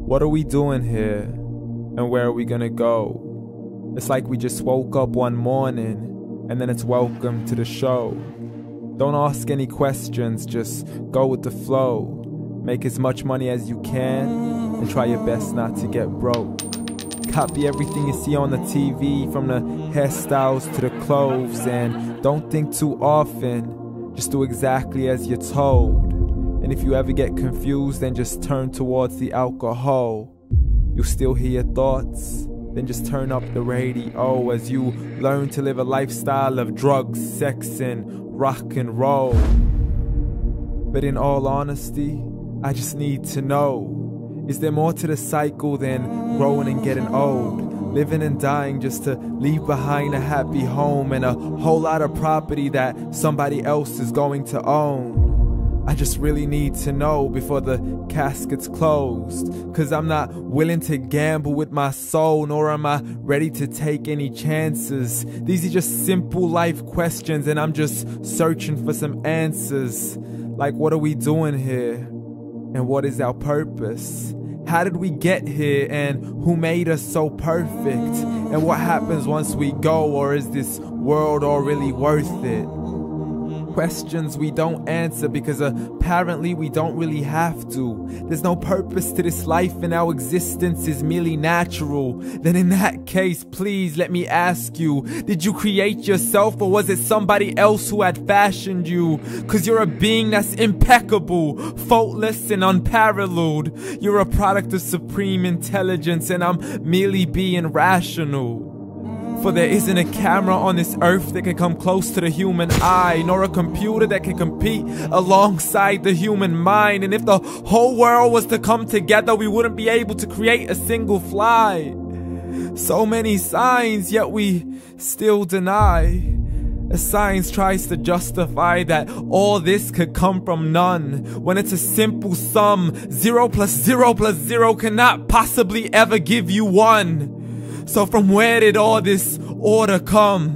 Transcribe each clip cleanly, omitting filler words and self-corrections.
What are we doing here? And where are we gonna go? It's like we just woke up one morning and then it's welcome to the show. Don't ask any questions, just go with the flow. Make as much money as you can and try your best not to get broke. Copy everything you see on the TV, from the hairstyles to the clothes, and don't think too often, just do exactly as you're told. And if you ever get confused, then just turn towards the alcohol. You'll still hear your thoughts, then just turn up the radio as you learn to live a lifestyle of drugs, sex, and rock and roll. But in all honesty, I just need to know, is there more to the cycle than growing and getting old? Living and dying just to leave behind a happy home and a whole lot of property that somebody else is going to own. I just really need to know before the casket's closed, 'cause I'm not willing to gamble with my soul, nor am I ready to take any chances. These are just simple life questions and I'm just searching for some answers. Like, what are we doing here? And what is our purpose? How did we get here, and who made us so perfect? And what happens once we go, or is this world all really worth it? Questions we don't answer because apparently we don't really have to. There's no purpose to this life and our existence is merely natural. Then in that case, please let me ask you, did you create yourself, or was it somebody else who had fashioned you? 'Cause you're a being that's impeccable, faultless and unparalleled. You're a product of supreme intelligence and I'm merely being rational. For there isn't a camera on this earth that can come close to the human eye, nor a computer that can compete alongside the human mind. And if the whole world was to come together, we wouldn't be able to create a single fly. So many signs, yet we still deny. As science tries to justify that all this could come from none, when it's a simple sum. 0 plus 0 plus 0 cannot possibly ever give you 1. So from where did all this order come?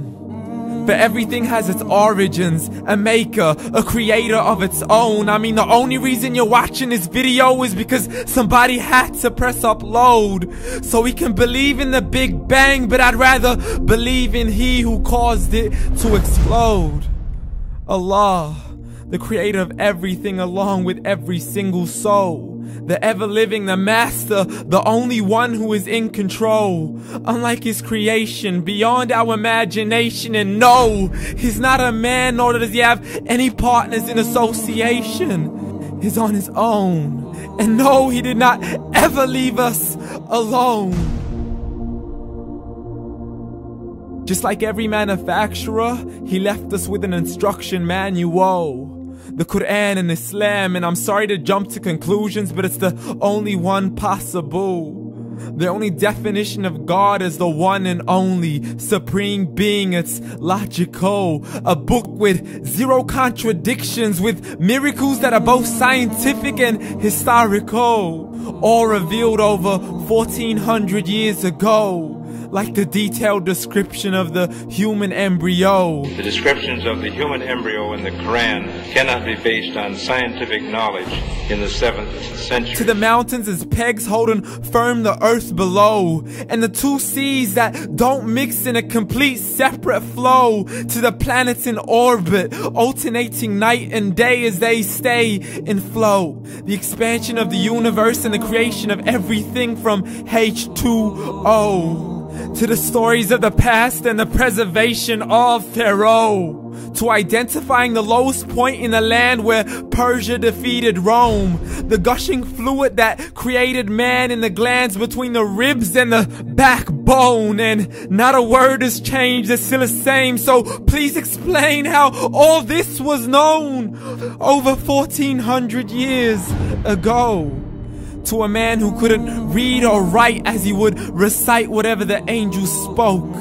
For everything has its origins, a maker, a creator of its own. I mean, the only reason you're watching this video is because somebody had to press upload. So we can believe in the Big Bang, but I'd rather believe in He who caused it to explode. Allah, the creator of everything along with every single soul. The ever-living, the master, the only one who is in control. Unlike his creation, beyond our imagination. And no, he's not a man, nor does he have any partners in association. He's on his own. And no, he did not ever leave us alone. Just like every manufacturer, he left us with an instruction manual. The Quran and Islam, and I'm sorry to jump to conclusions, but it's the only one possible. The only definition of God is the one and only supreme being. It's logical, a book with 0 contradictions, with miracles that are both scientific and historical, all revealed over 1400 years ago. Like the detailed description of the human embryo. The descriptions of the human embryo in the Quran cannot be based on scientific knowledge in the 7th century. To the mountains as pegs holding firm the earth below, and the 2 seas that don't mix in a complete separate flow. To the planets in orbit, alternating night and day as they stay in flow. The expansion of the universe and the creation of everything from H2O. To the stories of the past and the preservation of Pharaoh. To identifying the lowest point in the land where Persia defeated Rome. The gushing fluid that created man in the glands between the ribs and the backbone. And not a word has changed, it's still the same. So please explain how all this was known over 1400 years ago. To a man who couldn't read or write, as he would recite whatever the angels spoke.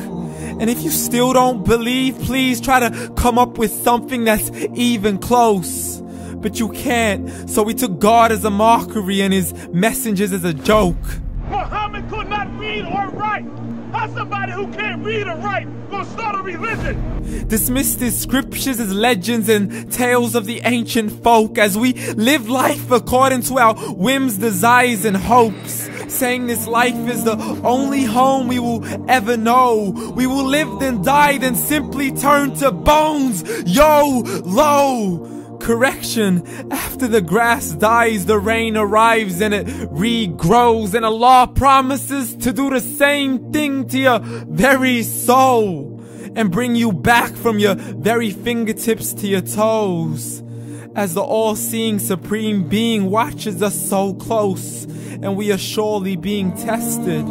And if you still don't believe, please try to come up with something that's even close. But you can't, so we took God as a mockery and his messengers as a joke. Muhammad could not read or write. How's somebody who can't read or write gonna start a religion? Dismissed his scriptures as legends and tales of the ancient folk, as we live life according to our whims, desires, and hopes. saying this life is the only home we will ever know. We will live then die, then simply turn to bones. YOLO! Correction, after the grass dies, the rain arrives and it regrows, and Allah promises to do the same thing to your very soul and bring you back from your very fingertips to your toes, as the all-seeing supreme being watches us so close, and we are surely being tested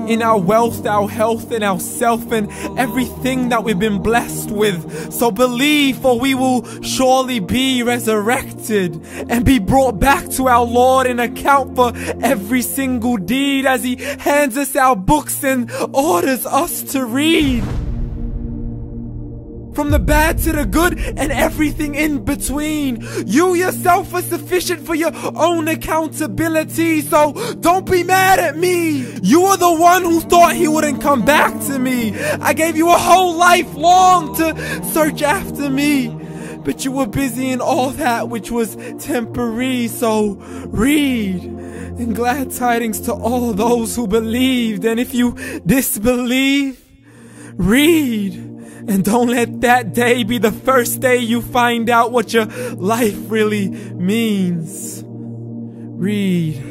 in our wealth, our health, and our self, and everything that we've been blessed with. So believe, for we will surely be resurrected and be brought back to our Lord and account for every single deed, as He hands us our books and orders us to read. From the bad to the good and everything in between. You yourself are sufficient for your own accountability, so don't be mad at me. You are the one who thought He wouldn't come back to me. I gave you a whole life long to search after me, but you were busy in all that which was temporary. So read, and glad tidings to all those who believed. And if you disbelieve, read. And don't let that day be the first day you find out what your life really means. Read.